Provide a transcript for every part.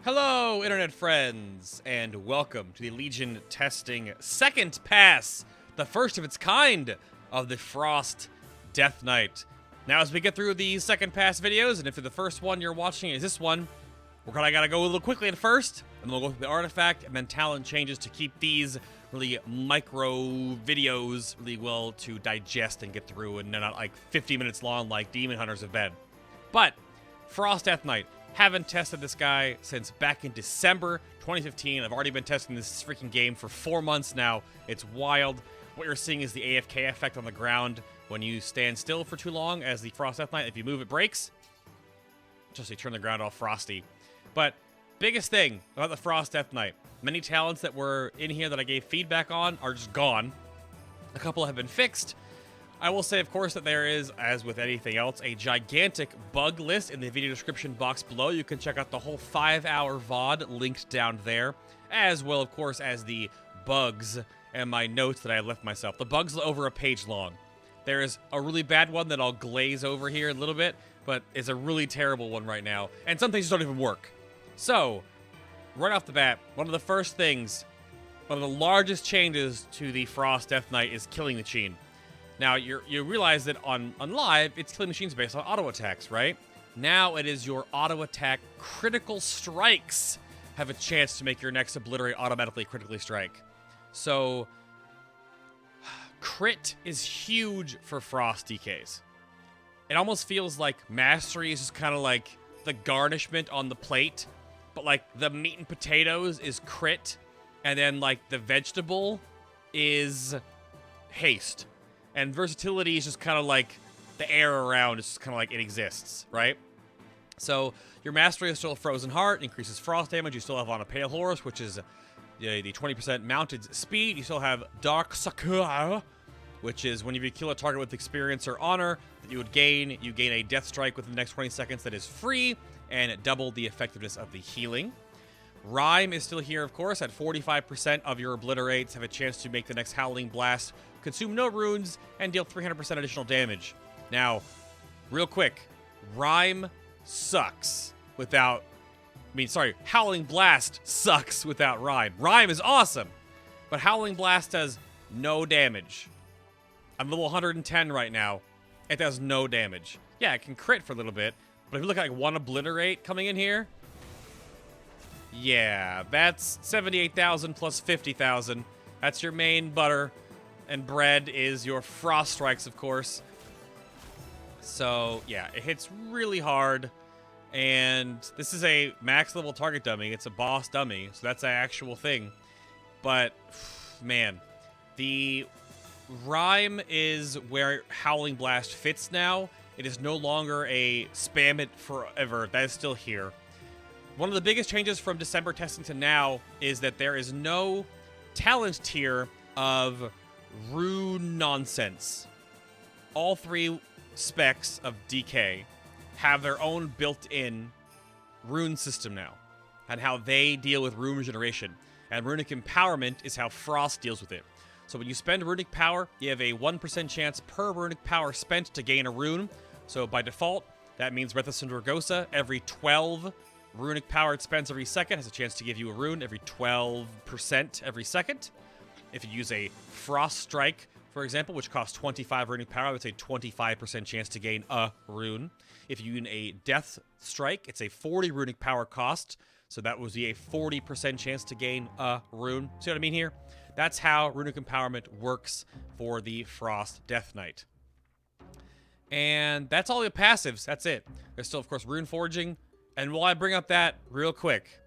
Hello, internet friends, and welcome to the Legion testing second pass, the first of its kind of the Frost Death Knight. Now, as we get through the second pass videos, and if the first one you're watching is this one, we're gonna gotta go a little quickly at first, and then we'll go through the artifact, and then talent changes to keep these really micro videos really well to digest and get through, and they're not like 50 minutes long like Demon Hunters have been. But, Frost Death Knight. Haven't tested this guy since back in December 2015. I've already been testing this freaking game for 4 months now. It's wild. What you're seeing is the AFK effect on the ground when you stand still for too long as the Frost Death Knight. If you move, it breaks. Just to turn the ground all frosty. But biggest thing about the Frost Death Knight, many talents that were in here that I gave feedback on are just gone. A couple have been fixed. I will say, of course, that there is, as with anything else, a gigantic bug list in the video description box below. You can check out the whole 5-hour VOD linked down there, as well, of course, as the bugs and my notes that I left myself. The bugs are over a page long. There is a really bad one that I'll glaze over here a little bit, but it's a really terrible one right now, and some things don't even work. So, right off the bat, one of the first things, one of the largest changes to the Frost Death Knight is killing machine. Now, you realize that on live, it's killing machines based on auto attacks, right? Now it is your auto attack critical strikes have a chance to make your next Obliterate automatically critically strike. So, crit is huge for Frost DKs. It almost feels like Mastery is just kind of like the garnishment on the plate, but like the meat and potatoes is crit, and then like the vegetable is haste. And versatility is just kind of like the air around. It's just kind of like it exists, right? So your Mastery is still Frozen Heart, increases frost damage. You still have on a Pale Horse, which is the 20% mounted speed. You still have Dark Sakura, which is when you kill a target with experience or honor that you gain a Deathstrike within the next 20 seconds that is free and double the effectiveness of the healing. Rhyme is still here, of course, at 45% of your Obliterates have a chance to make the next Howling Blast, consume no runes, and deal 300% additional damage. Now, real quick, Rhyme sucks without... Howling Blast sucks without Rhyme. Rhyme is awesome, but Howling Blast does no damage. I'm level 110 right now. It does no damage. Yeah, it can crit for a little bit, but if you look at like one Obliterate coming in here, yeah, that's 78,000 plus 50,000. That's your main butter. And bread is your Frost Strikes, of course. So, yeah, it hits really hard. And this is a max level target dummy. It's a boss dummy, so that's an actual thing. But, man, the Rhyme is where Howling Blast fits now. It is no longer a spam it forever. That is still here. One of the biggest changes from December testing to now is that there is no talent tier of rune nonsense. All 3 specs of DK have their own built-in rune system now, and how they deal with rune regeneration. And runic empowerment is how Frost deals with it. So when you spend runic power, you have a 1% chance per runic power spent to gain a rune. So by default, that means Breath of Sindragosa, every 12 runic power it spends every second has a chance to give you a rune every 12% every second. If you use a Frost Strike, for example, which costs 25 runic power, it's a 25% chance to gain a rune. If you use a Death Strike, it's a 40 runic power cost, so that would be a 40% chance to gain a rune. See what I mean here? That's how runic empowerment works for the Frost Death Knight. And that's all the passives. That's it. There's still, of course, rune forging. And while I bring up that real quick,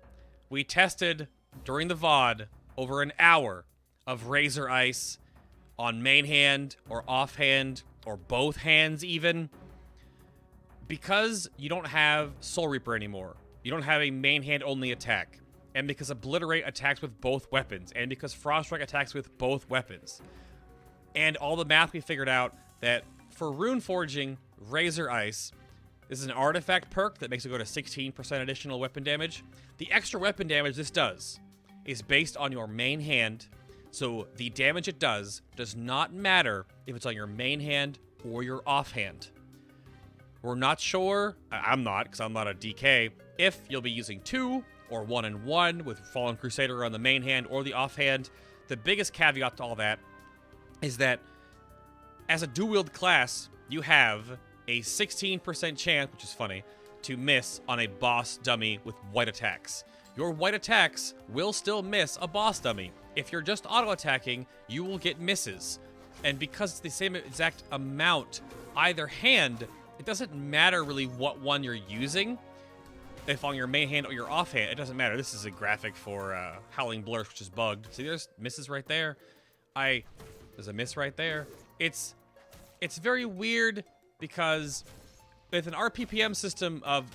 we tested during the VOD over an hour of Razor Ice on main hand or offhand or both hands even. Because you don't have Soul Reaper anymore, you don't have a main hand only attack, and because Obliterate attacks with both weapons, and because Frost Strike attacks with both weapons, and all the math we figured out that for rune forging, Razor Ice, this is an artifact perk that makes it go to 16% additional weapon damage. The extra weapon damage this does is based on your main hand, so the damage it does not matter if it's on your main hand or your offhand. We're not sure, I'm not, because I'm not a DK, if you'll be using 2 or 1-1 with Fallen Crusader on the main hand or the offhand. The biggest caveat to all that is that as a dual-wield class, you have a 16% chance, which is funny, to miss on a boss dummy with white attacks. Your white attacks will still miss a boss dummy. If you're just auto-attacking, you will get misses. And because it's the same exact amount either hand, it doesn't matter really what one you're using. If on your main hand or your offhand, it doesn't matter. This is a graphic for Howling Blur, which is bugged. See, there's misses right there. There's a miss right there. It's very weird because with an RPPM system of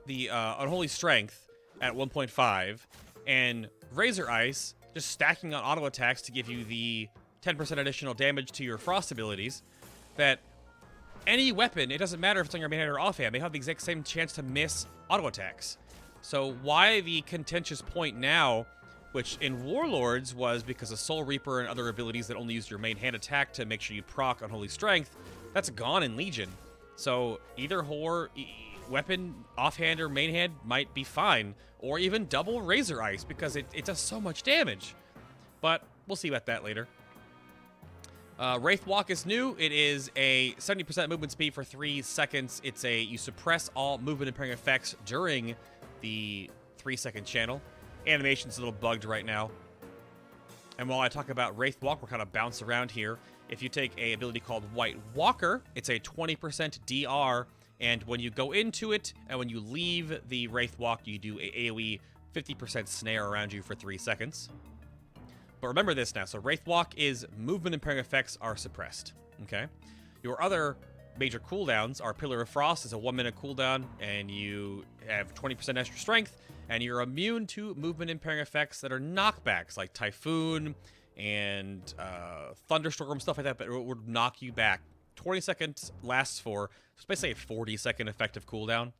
the Unholy Strength at 1.5 and Razor Ice just stacking on auto attacks to give you the 10% additional damage to your Frost abilities, that any weapon, it doesn't matter if it's on your main hand or offhand, they have the exact same chance to miss auto attacks. So why the contentious point now, which in Warlords was because of Soul Reaper and other abilities that only use your main hand attack to make sure you proc Unholy Strength, that's gone in Legion. So either weapon, offhand or main hand might be fine, or even double Razor Ice because it does so much damage. But we'll see about that later. Rafe Walk is new. It is a 70% movement speed for 3 seconds. You suppress all movement impairing effects during the 3-second channel. Animation's a little bugged right now. And while I talk about Rafe Walk, we're kind of bounce around here. If you take a ability called White Walker, it's a 20% DR, and when you go into it and when you leave the Wraith Walk, you do a AoE 50% snare around you for 3 seconds. But remember this now, so Wraith Walk is movement impairing effects are suppressed, okay? Your other major cooldowns are Pillar of Frost is a 1-minute cooldown, and you have 20% extra strength, and you're immune to movement impairing effects that are knockbacks, like Typhoon and Thunderstorm, stuff like that, but it would knock you back. 20 seconds lasts for, it's basically a 40-second effective cooldown.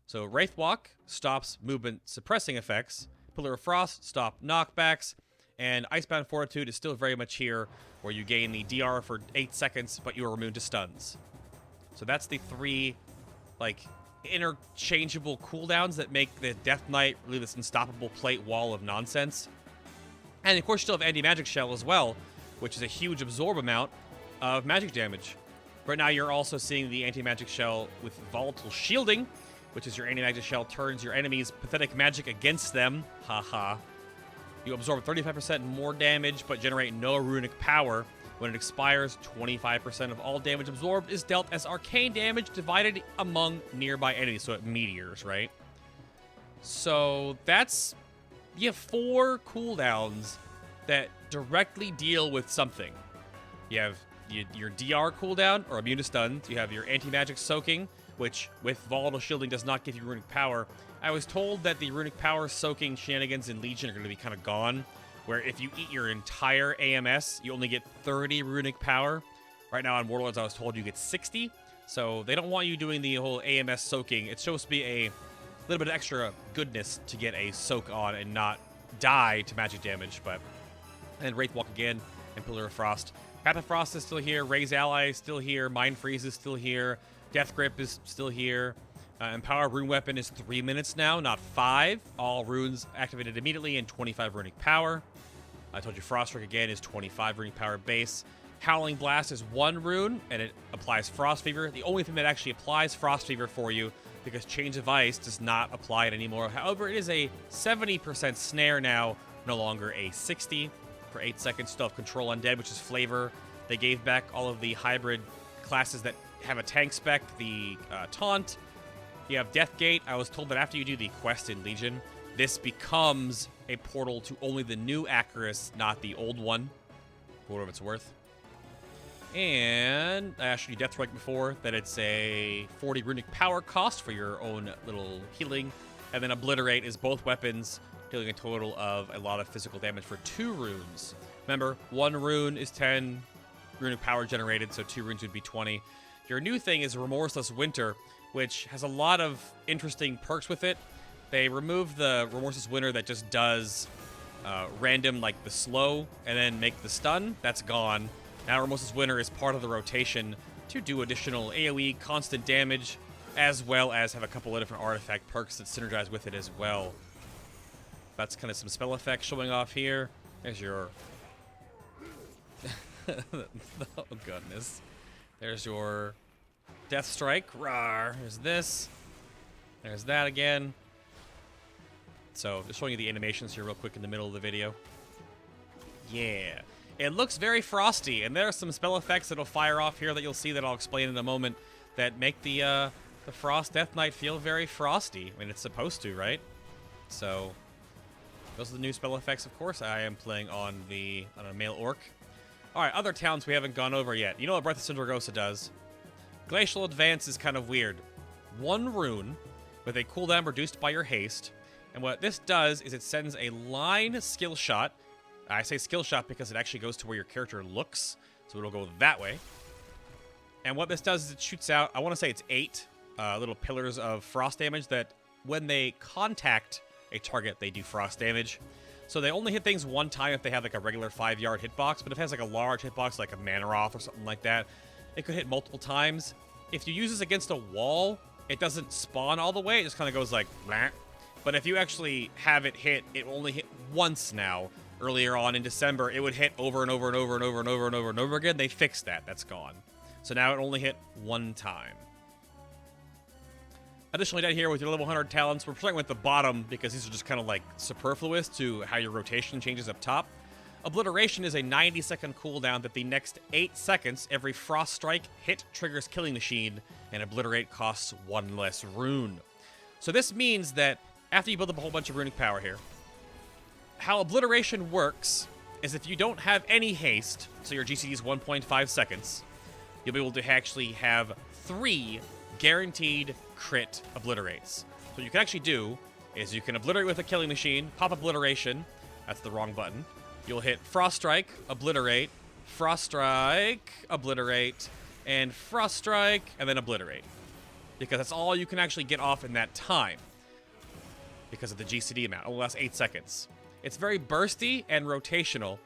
So Wraith Walk stops movement suppressing effects, Pillar of Frost stop knockbacks, and Icebound Fortitude is still very much here, where you gain the DR for 8 seconds, but you are immune to stuns. So that's the 3, like, interchangeable cooldowns that make the Death Knight really this unstoppable plate wall of nonsense. And of course you still have Anti-Magic Shell as well, which is a huge absorb amount of magic damage. Right now you're also seeing the Anti-Magic Shell with Volatile Shielding, which is your Anti-Magic Shell turns your enemy's pathetic magic against them. Haha. You absorb 35% more damage, but generate no runic power. When it expires, 25% of all damage absorbed is dealt as arcane damage divided among nearby enemies, so it meteors, right? So that's... You have 4 cooldowns that directly deal with something. You have your DR cooldown, or immune to stuns. You have your anti-magic soaking, which with volatile shielding does not give you runic power. I was told that the runic power soaking shenanigans in Legion are going to be kind of gone, where if you eat your entire AMS, you only get 30 runic power. Right now on Warlords, I was told you get 60, so they don't want you doing the whole AMS soaking. It's supposed to be a little bit of extra goodness to get a soak on and not die to magic damage, but... And Wraith Walk again, and Pillar of Frost. Path of Frost is still here, Raise Ally is still here, Mind Freeze is still here, Death Grip is still here. Empower Rune Weapon is 3 minutes now, not 5. All runes activated immediately and 25 runic power. I told you Frost Strike again is 25 runic power base. Howling Blast is 1 rune, and it applies Frost Fever. The only thing that actually applies Frost Fever for you, because Chains of Ice does not apply it anymore. However, it is a 70% snare now, no longer a 60. For 8 seconds, still have Control Undead, which is flavor. They gave back all of the hybrid classes that have a tank spec, the Taunt. You have Deathgate. I was told that after you do the quest in Legion, this becomes a portal to only the new Acarus, not the old one, for whatever it's worth. And I asked you Deathstrike before, that it's a 40 runic power cost for your own little healing. And then Obliterate is both weapons, dealing a total of a lot of physical damage for 2 runes. Remember, 1 rune is 10 runic power generated, so 2 runes would be 20. Your new thing is Remorseless Winter, which has a lot of interesting perks with it. They removed the Remorseless Winter that just does random, like the slow, and then make the stun. That's gone. Now Remorseless Winter is part of the rotation to do additional AoE, constant damage, as well as have a couple of different artifact perks that synergize with it as well. That's kind of some spell effects showing off here. There's your... oh, goodness. There's your Deathstrike. Rawr. There's this. There's that again. So, just showing you the animations here real quick in the middle of the video. Yeah. It looks very frosty, and there are some spell effects that'll fire off here that you'll see that I'll explain in a moment that make the Frost Death Knight feel very frosty. I mean, it's supposed to, right? So, those are the new spell effects, of course. I am playing on a male orc. Alright, other towns we haven't gone over yet. You know what Breath of Sindragosa does? Glacial Advance is kind of weird. 1 rune with a cooldown reduced by your haste. And what this does is it sends a line skill shot. I say skill shot because it actually goes to where your character looks. So it'll go that way. And what this does is it shoots out, I want to say it's 8 little pillars of frost damage that when they contact a target, they do frost damage. So they only hit things 1 time if they have like a regular 5-yard hitbox, but if it has like a large hitbox like a Manaroth or something like that, it could hit multiple times. If you use this against a wall, it doesn't spawn all the way, it just kind of goes like, blah. But if you actually have it hit, it only hit once now. Earlier on in December, it would hit over and over and over and over and over and over and over again. They fixed that. That's gone. So now it only hit 1 time. Additionally, down here with your level 100 talents, we're starting with the bottom because these are just kind of like superfluous to how your rotation changes up top. Obliteration is a 90-second cooldown that the next 8 seconds, every Frost Strike hit triggers Killing Machine, and Obliterate costs 1 less rune. So this means that after you build up a whole bunch of runic power here, how Obliteration works is if you don't have any haste, so your GCD is 1.5 seconds, you'll be able to actually have 3 guaranteed crit Obliterates. So what you can actually do is you can Obliterate with a Killing Machine, pop Obliteration, that's the wrong button. You'll hit Frost Strike, Obliterate, Frost Strike, Obliterate, and Frost Strike, and then Obliterate. Because that's all you can actually get off in that time. Because of the GCD amount. It only lasts 8 seconds. It's very bursty and rotational.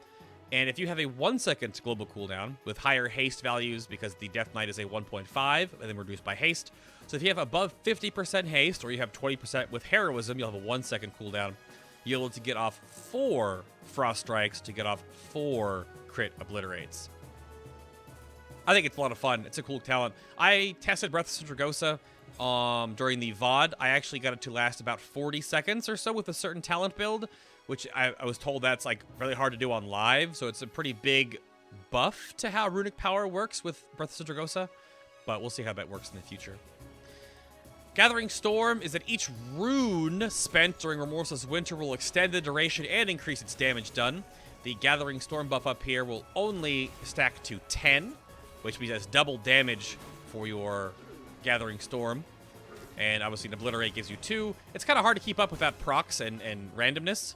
And if you have a 1-second global cooldown with higher haste values, because the Death Knight is a 1.5, and then reduced by haste. So if you have above 50% haste, or you have 20% with heroism, you'll have a 1-second cooldown. You'll be able to get off 4 Frost Strikes to get off 4 crit Obliterates. I think it's a lot of fun. It's a cool talent. I tested Breath of Sindragosa during the VOD. I actually got it to last about 40 seconds or so with a certain talent build, which I was told that's like really hard to do on live, so it's a pretty big buff to how runic power works with Breath of Sindragosa, but we'll see how that works in the future. Gathering Storm is that each rune spent during Remorseless Winter will extend the duration and increase its damage done. The Gathering Storm buff up here will only stack to 10, which means that's double damage for your Gathering Storm. And obviously, an Obliterate gives you 2. It's kind of hard to keep up with that procs and randomness.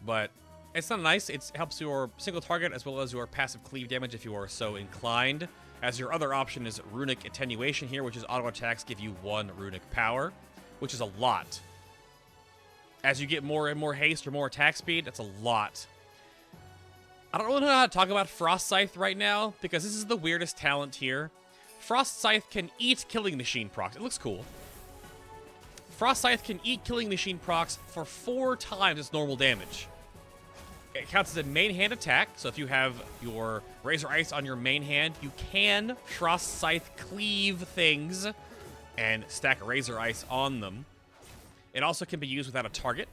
But it's not nice. It helps your single target as well as your passive cleave damage if you are so inclined. As your other option is Runic Attenuation here, which is auto attacks give you 1 runic power, which is a lot. As you get more and more haste or more attack speed, that's a lot. I don't really know how to talk about Frost Scythe right now, because this is the weirdest talent here. Frost Scythe can eat Killing Machine procs. It looks cool. Frost Scythe can eat Killing Machine procs for 4 times its normal damage. It counts as a main hand attack, so if you have your Razor Ice on your main hand, you can Frost Scythe cleave things and stack Razor Ice on them. It also can be used without a target,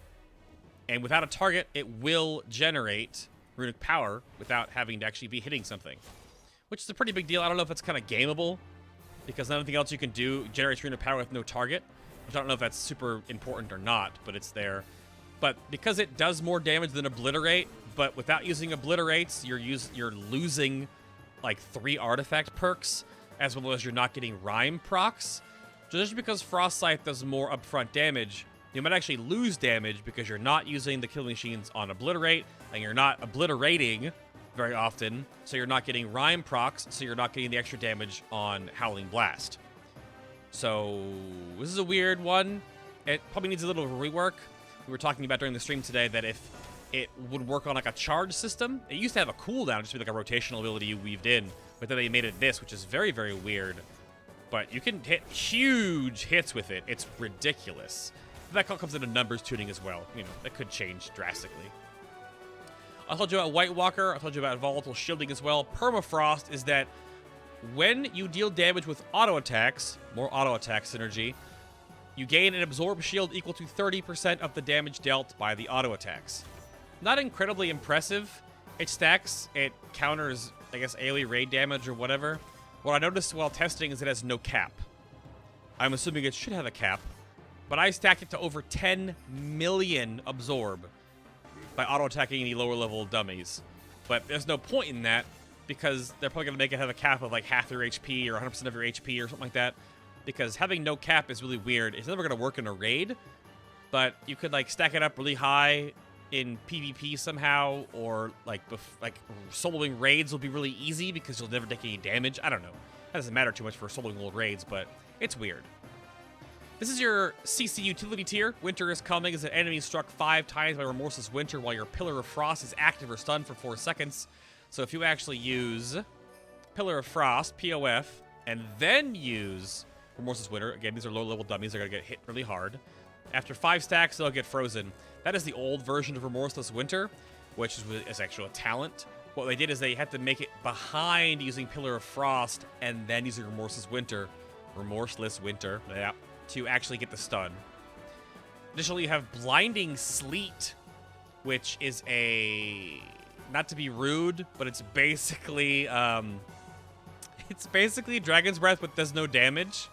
and without a target, it will generate runic power without having to actually be hitting something, which is a pretty big deal. I don't know if it's kind of gameable, because nothing else you can do generates runic power with no target. I don't know if that's super important or not, but it's there. But because it does more damage than Obliterate, but without using Obliterates, you're losing like 3 artifact perks, as well as you're not getting Rhyme procs. So just because Frost Scythe does more upfront damage, you might actually lose damage because you're not using the Killing Machines on Obliterate, and you're not obliterating very often, so you're not getting Rhyme procs, so you're not getting the extra damage on Howling Blast. So this is a weird one. It probably needs a little rework. We were talking about during the stream today that if it would work on like a charge system, it used to have a cooldown, just be like a rotational ability you weaved in, but then they made it this, which is very, very weird. But you can hit huge hits with it. It's ridiculous. That comes into numbers tuning as well. You know, that could change drastically. I told you about White Walker. I told you about volatile shielding as well. Permafrost is that when you deal damage with auto attacks, more auto attack synergy, you gain an absorb shield equal to 30% of the damage dealt by the auto attacks. Not incredibly impressive. It stacks, it counters, I guess, AoE raid damage or whatever. What I noticed while testing is it has no cap. I'm assuming it should have a cap, but I stacked it to over 10 million absorb by auto-attacking any lower-level dummies. But there's no point in that, because they're probably going to make it have a cap of like half your HP or 100% of your HP or something like that. Because having no cap is really weird. It's never going to work in a raid, but you could like stack it up really high in PvP somehow, or like soloing raids will be really easy because you'll never take any damage. I don't know. That doesn't matter too much for soloing old raids, but it's weird. This is your CC utility tier. Winter is coming as an enemy struck 5 times by Remorseless Winter while your Pillar of Frost is active or stunned for 4 seconds. So if you actually use Pillar of Frost, POF, and then use Remorseless Winter, again, these are low-level dummies, they're going to get hit really hard. After 5 stacks, they'll get frozen. That is the old version of Remorseless Winter, which is actually a talent. What they did is they had to make it behind using Pillar of Frost and then using Remorseless Winter, yeah, to actually get the stun. Additionally, you have Blinding Sleet, which is a, not to be rude, but it's basically Dragon's Breath but does no damage.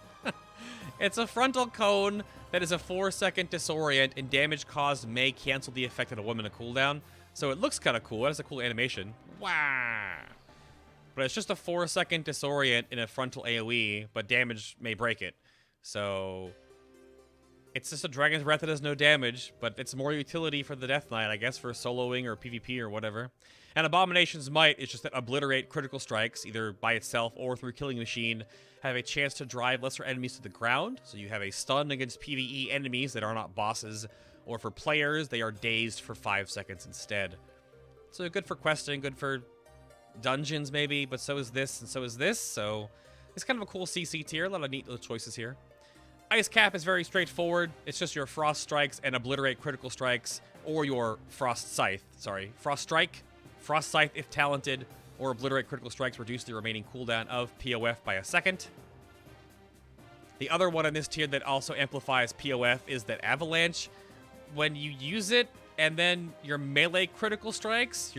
It's a frontal cone that is a 4-second disorient, and damage caused may cancel the effect of a 1-minute cooldown. So it looks kind of cool. It has a cool animation. Wow. But it's just a 4-second disorient in a frontal AoE, but damage may break it. So it's just a Dragon's Breath that does no damage, but it's more utility for the Death Knight, I guess, for soloing or PvP or whatever. And Abomination's Might is just that Obliterate critical strikes, either by itself or through Killing Machine, have a chance to drive lesser enemies to the ground. So you have a stun against PvE enemies that are not bosses, or for players, they are dazed for 5 seconds instead. So good for questing, good for dungeons maybe, but so is this and so is this. So it's kind of a cool CC tier, a lot of neat little choices here. Ice Cap is very straightforward. It's just your Frost Strikes and Obliterate critical strikes, or your Frost Scythe. Sorry, Frost Strike, Frost Scythe if talented, or Obliterate critical strikes reduce the remaining cooldown of POF by a second. The other one in this tier that also amplifies POF is that Avalanche. When you use it, and then your melee critical strikes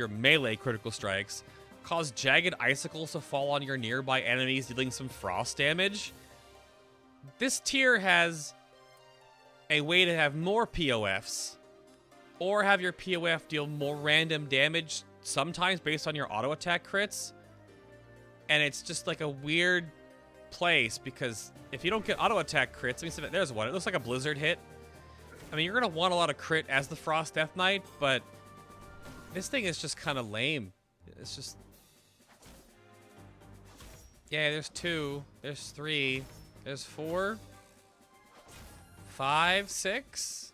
cause jagged icicles to fall on your nearby enemies, dealing some frost damage. This tier has a way to have more POFs, or have your POF deal more random damage, sometimes based on your auto attack crits. And it's just like a weird place, because if you don't get auto attack crits, I mean, there's one. It looks like a blizzard hit. I mean, you're going to want a lot of crit as the Frost Death Knight, but this thing is just kind of lame. It's just... yeah, there's 2. There's 3. There's 4. 5, 6.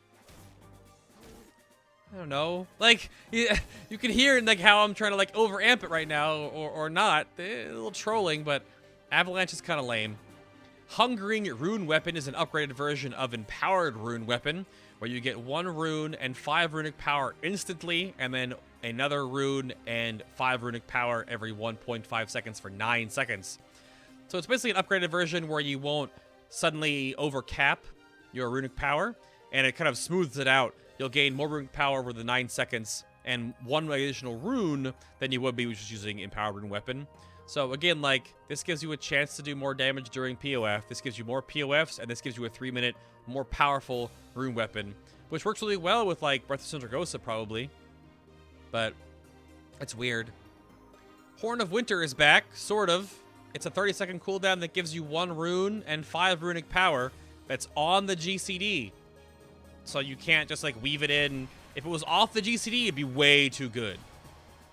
I don't know. Like, you can hear like how I'm trying to like overamp it right now, or not. A little trolling, but Avalanche is kind of lame. Hungering Rune Weapon is an upgraded version of Empowered Rune Weapon, where you get 1 rune and 5 runic power instantly, and then another rune and 5 runic power every 1.5 seconds for 9 seconds. So it's basically an upgraded version where you won't suddenly overcap your runic power, and it kind of smooths it out. You'll gain more runic power over the 9 seconds and 1 additional rune than you would be just using Empowered Rune Weapon. So again, like, this gives you a chance to do more damage during POF. This gives you more POFs, and this gives you a 3-minute, more powerful Rune Weapon, which works really well with, like, Breath of Sindragosa, probably. But it's weird. Horn of Winter is back, sort of. It's a 30-second cooldown that gives you 1 rune and 5 runic power that's on the GCD. So you can't just, like, weave it in. If it was off the GCD, it'd be way too good.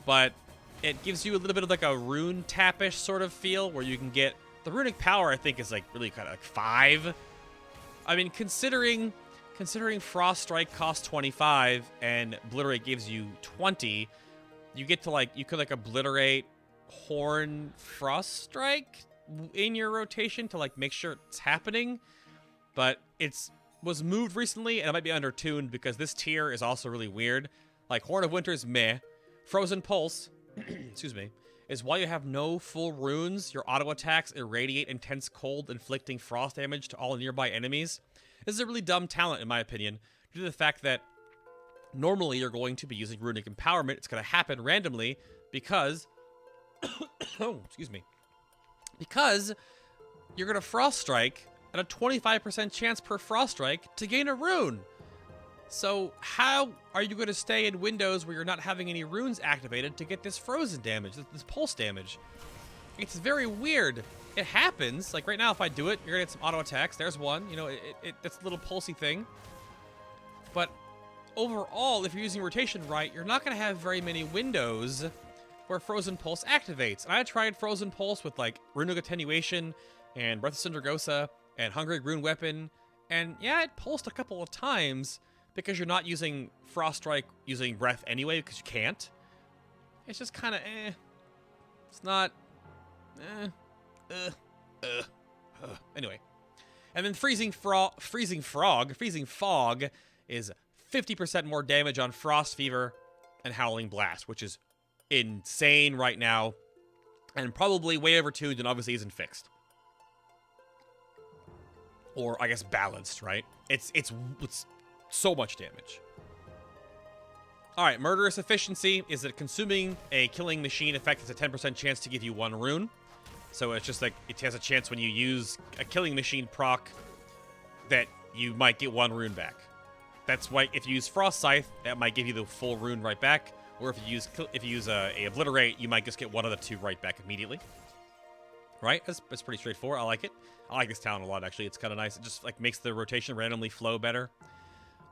But it gives you a little bit of like a rune tapish sort of feel, where you can get the runic power. I think is like really kind of like 5. I mean, considering Frost Strike costs 25 and Obliterate gives you 20, you get to like, you could like Obliterate Horn Frost Strike in your rotation to like make sure it's happening. But it's was moved recently, and it might be undertuned because this tier is also really weird. Like, Horn of Winter is meh. Frozen Pulse, excuse me, is while you have no full runes, your auto attacks irradiate intense cold, inflicting frost damage to all nearby enemies. This is a really dumb talent, in my opinion, due to the fact that normally you're going to be using Runic Empowerment. It's going to happen randomly because... oh, excuse me. Because you're going to Frost Strike at a 25% chance per Frost Strike to gain a rune. So how are you going to stay in windows where you're not having any runes activated to get this frozen damage, this pulse damage? It's very weird. It happens. Like right now, if I do it, you're going to get some auto attacks. There's one. You know, that's a little pulsey thing. But overall, if you're using rotation right, you're not going to have very many windows where Frozen Pulse activates. And I tried Frozen Pulse with like Runic Attenuation and Breath of Sindragosa and Hungry Rune Weapon. And yeah, it pulsed a couple of times because you're not using Frost Strike using Breath anyway because you can't. It's just kind of eh. It's not anyway. And then Freezing Fog is 50% more damage on Frost Fever and Howling Blast, which is insane right now, and probably way overtuned and obviously isn't fixed. Or, I guess, balanced, right? It's so much damage. Alright, Murderous Efficiency is that consuming a killing machine effect has a 10% chance to give you 1 rune. So it's just like, it has a chance when you use a killing machine proc that you might get 1 rune back. That's why if you use Frost Scythe, that might give you the full rune right back. Or if you use a Obliterate, you might just get 1 of the 2 right back immediately. Right? That's pretty straightforward. I like it. I like this talent a lot, actually. It's kind of nice. It just like makes the rotation randomly flow better.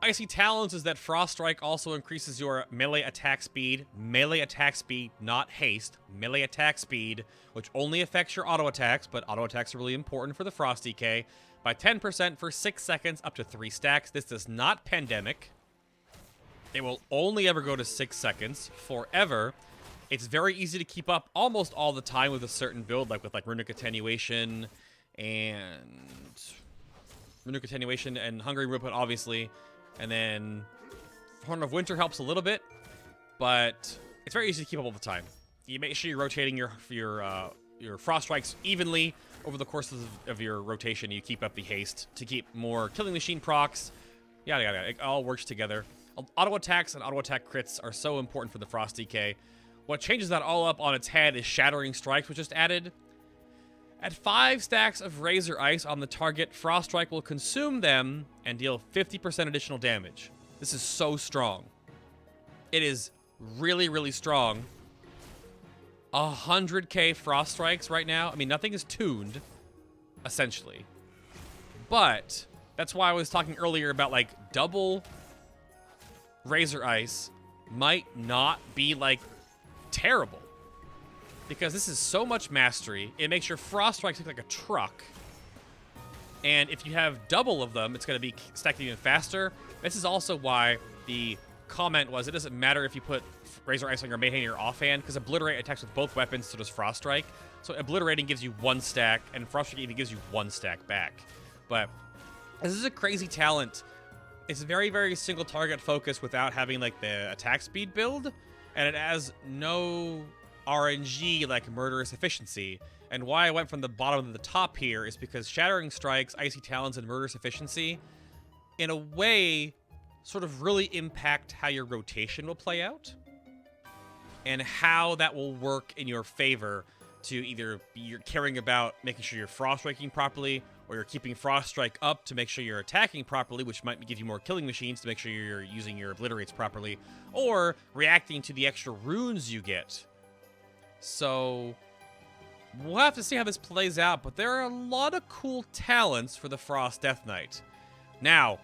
Icy Talons is that Frost Strike also increases your melee attack speed. Melee attack speed, not haste. Melee attack speed, which only affects your auto attacks, but auto attacks are really important for the Frost DK, by 10% for 6 seconds up to 3 stacks. This does not pandemic. It will only ever go to 6 seconds forever. It's very easy to keep up almost all the time with a certain build, like with like Runic Attenuation and Hungry Rune Weapon, obviously. And then Horn of Winter helps a little bit, but it's very easy to keep up all the time. You make sure you're rotating your Frost Strikes evenly over the course of your rotation. You keep up the haste to keep more killing machine procs. Yada yada. It all works together. Auto attacks and auto attack crits are so important for the Frost DK. What changes that all up on its head is Shattering Strikes, which just added. At 5 stacks of Razor Ice on the target, Frost Strike will consume them and deal 50% additional damage. This is so strong. It is really, really strong. 100k Frost Strikes right now. I mean, nothing is tuned, essentially. But that's why I was talking earlier about, like, double Razor Ice might not be, like, terrible. Because this is so much mastery. It makes your Frost Strikes look like a truck. And if you have double of them, it's going to be stacked even faster. This is also why the comment was, it doesn't matter if you put Razor Ice on your main hand or your offhand, because Obliterate attacks with both weapons, so does Frost Strike. So Obliterating gives you 1 stack, and Frost Strike even gives you 1 stack back. But this is a crazy talent. It's very, very single target focused without having like the attack speed build, and it has no RNG like Murderous Efficiency. And why I went from the bottom to the top here is because Shattering Strikes, Icy Talons, and Murderous Efficiency, in a way, sort of really impact how your rotation will play out, and how that will work in your favor to either be you're caring about making sure you're Frost Striking properly, or you're keeping Frost Strike up to make sure you're attacking properly, which might give you more killing machines to make sure you're using your Obliterates properly, or reacting to the extra runes you get. So we'll have to see how this plays out, but there are a lot of cool talents for the Frost Death Knight. Now,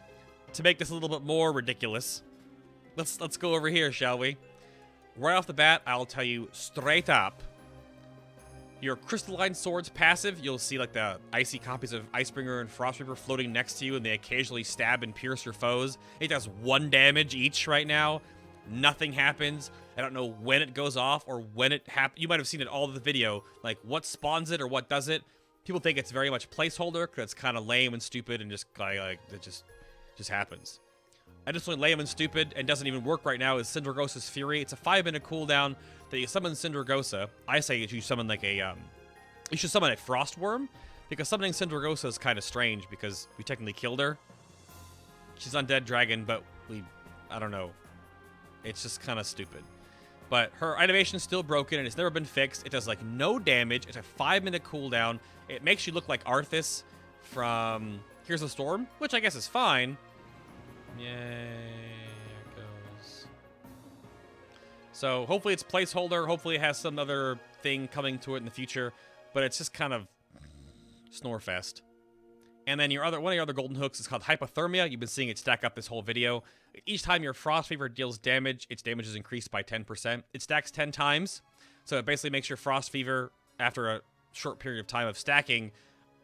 to make this a little bit more ridiculous, let's go over here, shall we? Right off the bat, I'll tell you straight up, your Crystalline Swords passive, you'll see like the icy copies of Icebringer and Frostreaper floating next to you, and they occasionally stab and pierce your foes. It does 1 damage each right now. Nothing happens. I don't know when it goes off or when it happens. You might have seen it all in the video, like what spawns it or what does it. People think it's very much placeholder because it's kind of lame and stupid and just like it just Just happens. Additionally, lame and stupid and doesn't even work right now is Sindragosa Fury. It's a 5-minute cooldown that you summon Sindragosa. I say you summon like a, you should summon a Frost Worm, because summoning Sindragosa is kind of strange because we technically killed her. She's undead dragon, but I don't know. It's just kind of stupid. But her animation is still broken and it's never been fixed. It does like no damage. It's a 5-minute cooldown. It makes you look like Arthas from Here's the Storm, which I guess is fine. Yay, it goes. So hopefully it's placeholder. Hopefully it has some other thing coming to it in the future. But it's just kind of Snorefest. And then one of your other golden hooks is called Hypothermia. You've been seeing it stack up this whole video. Each time your Frost Fever deals damage, its damage is increased by 10%. It stacks 10 times. So it basically makes your Frost Fever, after a short period of time of stacking,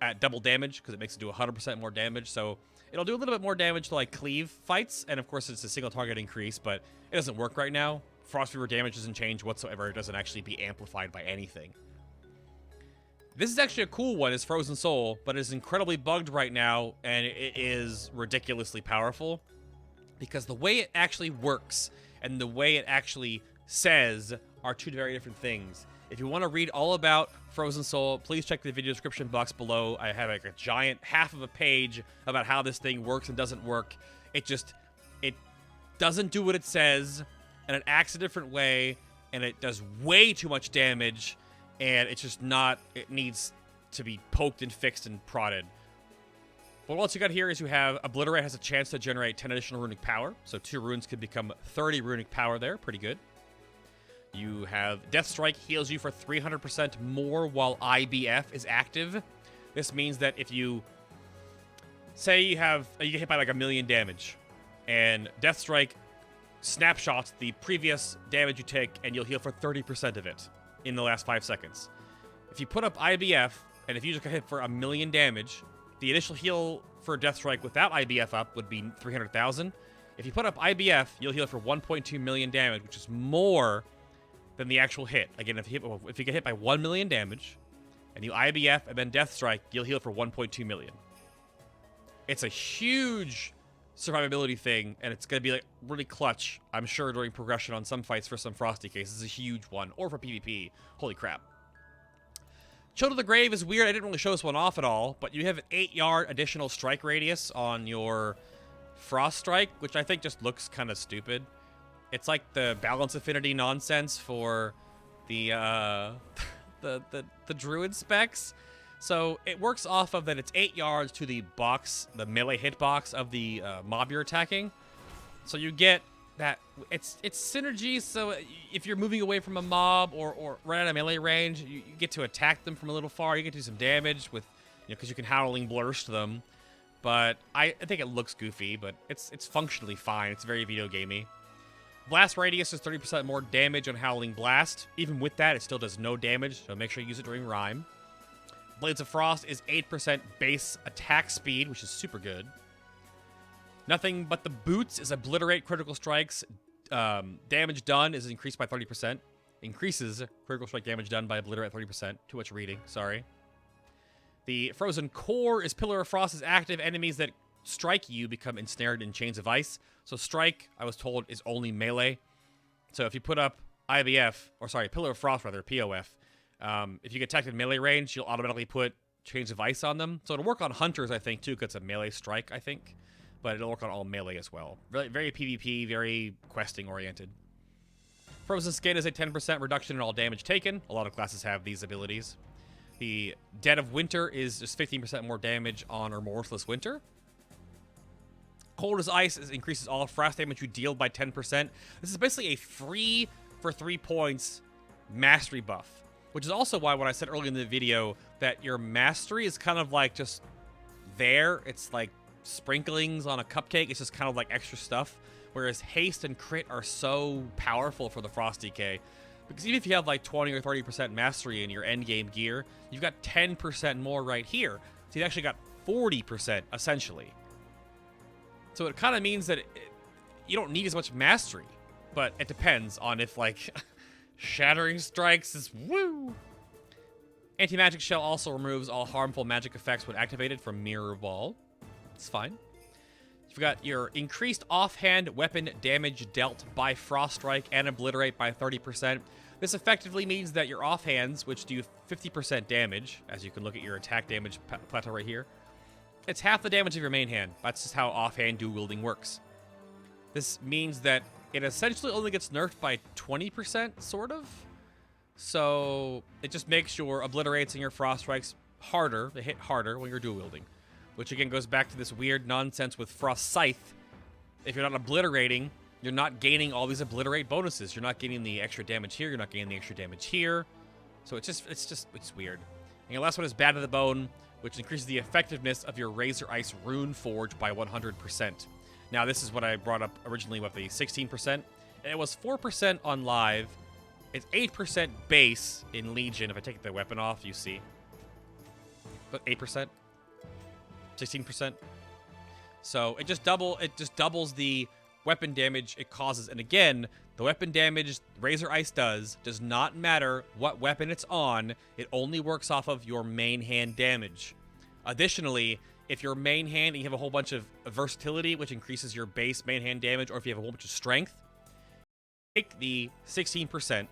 at double damage, because it makes it do 100% more damage. So it'll do a little bit more damage to like cleave fights. And of course it's a single target increase, but it doesn't work right now. Frost Fever damage doesn't change whatsoever. It doesn't actually be amplified by anything. This is actually a cool one, is Frozen Soul, but it's incredibly bugged right now, and it is ridiculously powerful. Because the way it actually works, and the way it actually says, are two very different things. If you want to read all about Frozen Soul, please check the video description box below. I have like a giant half of a page about how this thing works and doesn't work. It doesn't do what it says, and it acts a different way, and it does way too much damage. And it's just not, it needs to be poked and fixed and prodded. But what else you got here is you have Obliterate has a chance to generate 10 additional runic power. So 2 runes could become 30 runic power there. Pretty good. You have Deathstrike heals you for 300% more while IBF is active. This means that if you, say you get hit by like 1,000,000 damage. And Deathstrike snapshots the previous damage you take and you'll heal for 30% of it in the last 5 seconds. If you put up IBF, and if you just got hit for 1,000,000 damage, the initial heal for Deathstrike without IBF up would be 300,000. If you put up IBF, you'll heal for 1.2 million damage, which is more than the actual hit. Again, if you get hit by 1,000,000 damage, and you IBF and then Deathstrike, you'll heal for 1.2 million. It's a huge survivability thing, and it's going to be like really clutch, I'm sure, during progression on some fights for some Frosty cases. It's a huge one, or for PvP. Holy crap. Chill to the Grave is weird. I didn't really show this one off at all, but you have an 8-yard additional strike radius on your Frost Strike, which I think just looks kind of stupid. It's like the balance affinity nonsense for the the Druid specs. So it works off of that it's 8 yards to the box, the melee hitbox of the mob you're attacking. So you get that, it's synergy, so if you're moving away from a mob or right out of melee range, you get to attack them from a little far, you get to do some damage with, because you can Howling Blurst them. But I think it looks goofy, but it's functionally fine. It's very video gamey. Blast radius is 30% more damage on Howling Blast. Even with that, it still does no damage, so make sure you use it during Rhyme. Blades of Frost is 8% base attack speed, which is super good. Nothing but the boots is Obliterate critical strikes. Damage done is increased by 30%. Increases critical strike damage done by Obliterate 30%. Too much reading, sorry. The Frozen Core is Pillar of Frost is active. Enemies that strike you become ensnared in chains of ice. So strike, I was told, is only melee. So if you put up Pillar of Frost rather, POF, if you get attacked in melee range, you'll automatically put chains of ice on them. So it'll work on hunters, I think, too, because it's a melee strike, I think. But it'll work on all melee as well. Very, very PvP, very questing oriented. Frozen Skin is a 10% reduction in all damage taken. A lot of classes have these abilities. The Dead of Winter is just 15% more damage on Remorseless Winter. Cold as Ice increases all frost damage you deal by 10%. This is basically a free, for 3 points, mastery buff. Which is also why when I said earlier in the video that your mastery is kind of like just there. It's like sprinklings on a cupcake. It's just kind of like extra stuff. Whereas haste and crit are so powerful for the Frost DK. Because even if you have like 20 or 30% mastery in your endgame gear, you've got 10% more right here. So you've actually got 40% essentially. So it kind of means that you don't need as much mastery. But it depends on if like Shattering Strikes is woo. Anti-Magic Shell also removes all harmful magic effects when activated from Mirror Wall. It's fine. We've got your increased offhand weapon damage dealt by Froststrike and Obliterate by 30%. This effectively means that your offhands, which do 50% damage, as you can look at your attack damage plateau right here, it's half the damage of your main hand. That's just how offhand dual wielding works. This means that it essentially only gets nerfed by 20%, sort of. So it just makes your Obliterates and your Froststrikes harder. They hit harder when you're dual wielding. Which again goes back to this weird nonsense with Frost Scythe. If you're not obliterating, you're not gaining all these obliterate bonuses. You're not getting the extra damage here. You're not getting the extra damage here. So it's weird. And your last one is Bad to the Bone, which increases the effectiveness of your Razor Ice Rune Forge by 100%. Now this is what I brought up originally with the 16%. And it was 4% on live. It's 8% base in Legion. If I take the weapon off, you see. But 8%. 16%. So it just doubles the weapon damage it causes. And again, the weapon damage Razor Ice does not matter what weapon it's on. It only works off of your main hand damage. Additionally, if your main hand and you have a whole bunch of versatility, which increases your base main hand damage, or if you have a whole bunch of strength, take the 16%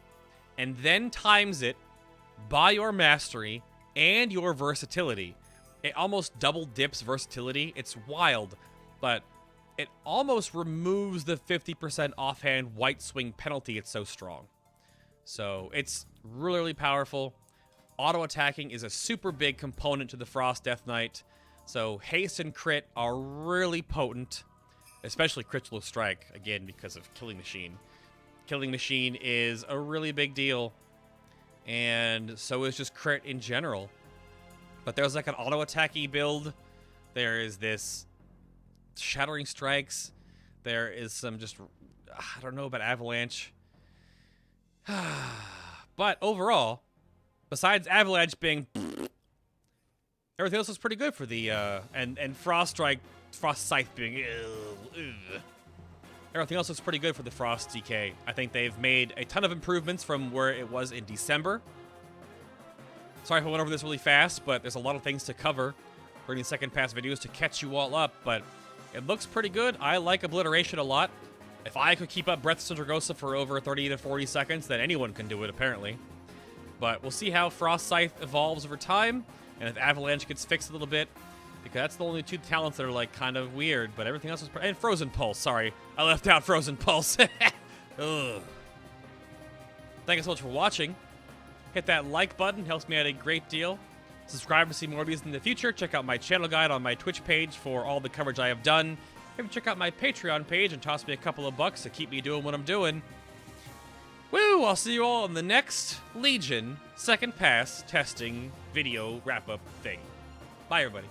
and then times it by your mastery and your versatility. It almost double dips versatility. It's wild, but it almost removes the 50% offhand white swing penalty. It's so strong. So it's really, really powerful. Auto attacking is a super big component to the Frost Death Knight. So haste and crit are really potent, especially Crystal Strike, again, because of Killing Machine. Killing Machine is a really big deal, and so is just crit in general. But there's like an auto-attacky build. There is this Shattering Strikes. There is some just, I don't know about Avalanche. But overall, besides Avalanche being, everything else is pretty good for the, and Frost Scythe being, everything else is pretty good for the Frost DK. I think they've made a ton of improvements from where it was in December. Sorry if I went over this really fast, but there's a lot of things to cover for these second pass videos to catch you all up, but it looks pretty good. I like Obliteration a lot. If I could keep up Breath of Sindragosa for over 30 to 40 seconds, then anyone can do it, apparently. But we'll see how Frost Scythe evolves over time, and if Avalanche gets fixed a little bit, because that's the only two talents that are, like, kind of weird, but everything else is... And Frozen Pulse, sorry. I left out Frozen Pulse. Ugh. Thank you so much for watching. Hit that like button, helps me out a great deal. Subscribe to see more of these in the future. Check out my channel guide on my Twitch page for all the coverage I have done. Maybe check out my Patreon page and toss me a couple of bucks to keep me doing what I'm doing. Woo! I'll see you all in the next Legion second pass testing video wrap-up thing. Bye, everybody.